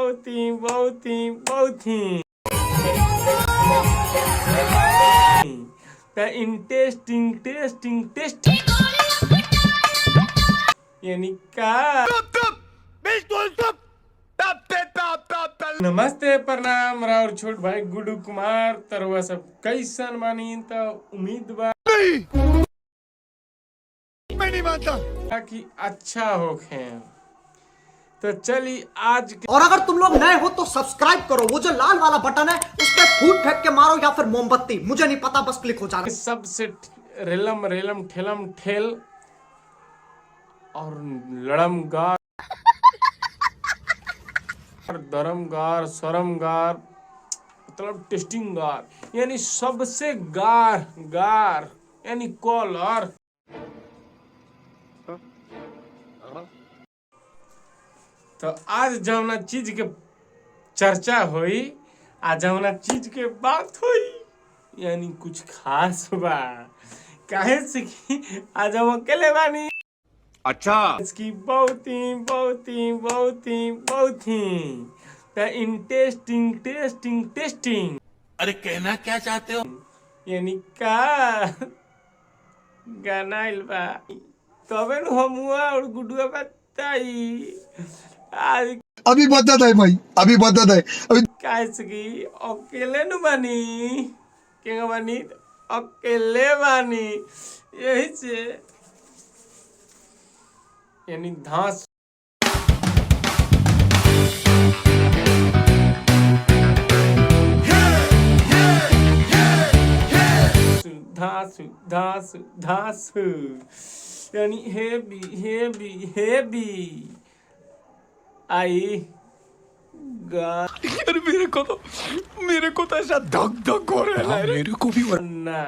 बहुत ही बहुत ही बहुत ही इंटरेस्टिंग टेस्टिंग टेस्टिंग यानी का नमस्ते प्रणाम राउर छोट भाई गुड्डू कुमार तरवा सब कैसन बानी त उम्मीद बा मैं नहीं मानता कि अच्छा होखे। तो चली आज और अगर तुम लोग नए हो तो सब्सक्राइब करो, वो जो लाल वाला बटन है उस पर फूट फेंक के मारो या फिर मोमबत्ती, मुझे नहीं पता, बस क्लिक हो जाना। सबसे रेलम रेलम ठेलम ठेल और लड़म गार धर्म गार सरम गार मतलब टेस्टिंग गार यानी सबसे गार गार यानी कॉलर। तो आज जौना चीज के चर्चा हुई, आज जौना चीज के बात हुई यानी कुछ खास बा, काहे से कि आज हम अकेले बानी। अच्छा इसकी बहुत ही बहुत ही बहुत ही बहुत ही इंटरेस्टिंग टेस्टिंग टेस्टिंग। अरे कहना क्या चाहते हो? यानी का गाना बा तबे न हमुआ और गुडुआ बताई आज अभी बदत है भाई, अभी बदत है अभी कैसे अकेले न बानी क्या बानी अकेले बानी यही से यानी धांस धांस धांस धांस यानी हेवी हेवी हेवी आई अरे मेरे को तो ऐसा धक धक हो रहा है। मेरे को भी ना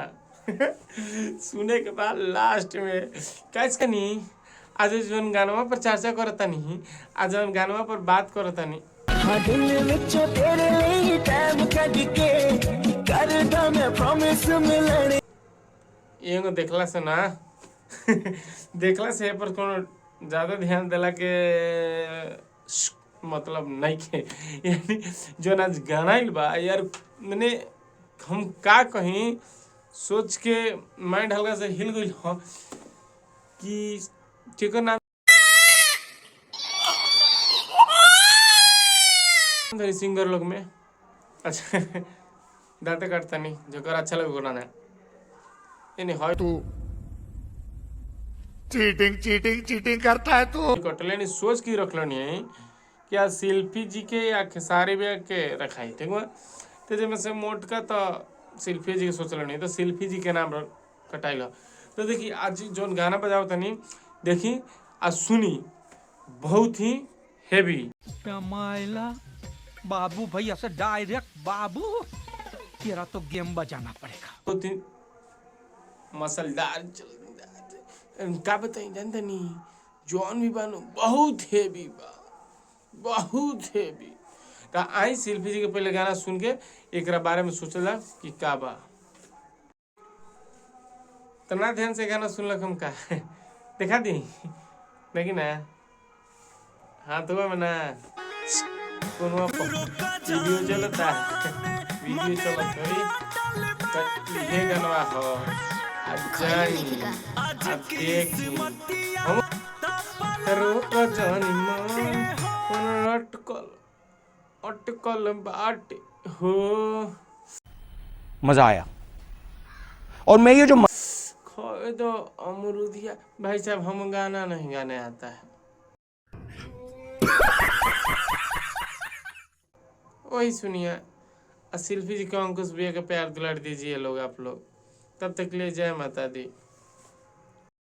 सुने के बाद लास्ट में कैसे नहीं आज जौन गानवा पर चर्चा करता नहीं, आज जौन गानवा पर बात करता नहीं एगो देखला से ना देखला से पर कोनो ज्यादा ध्यान देला के मतलब नहीं के यानी जो आज गाना बा यार मैंने हम का कहीं सोच के माइंड हल्का से हिल गई हो कि केकर नाम सिंगर लोग में अच्छा दाते काटता नहीं जो अच्छा लगे को ना है तू चीटिंग करता है तू। कटले नहीं सोच की रख लेनी है क्या शिल्पी जी के या खेसारी भैया के रखाई ठीक है। तो जब से मोट का तो शिल्पी जी के सोच लेनी तो शिल्पी जी के नाम कटाइल। तो देखिए आज जो गाना बजाओ तनी देखी आज सुनी बहुत ही हेवी बाबू भैया से डायरेक्ट बाबू तेरा तो गेम बजाना पड़ेगा। बहुत ही मसलदार का बताई जानते नहीं जौन भी बानो बहुत हेवी बा बहुत हेवी। तो आई शिल्पी जी के पहले गाना सुन के एक बारे में सोचला कि का बा तना ध्यान से गाना सुनलक हम का देखा दी लेकिन ना हाँ तो में ना कोनो वीडियो चलता वीडियो चलत है ये गाना हो जानी आप देखी हम रोक जानी मन अटकल बाट हो। मजा आया और मैं ये जो खोए तो अमरूदिया भाई साहब हम गाना नहीं गाने आता है वही सुनिए शिल्पी जी को अंकुश भैया का प्यार दुलार दीजिए लोग आप लोग। तब तक ले जय माता दी।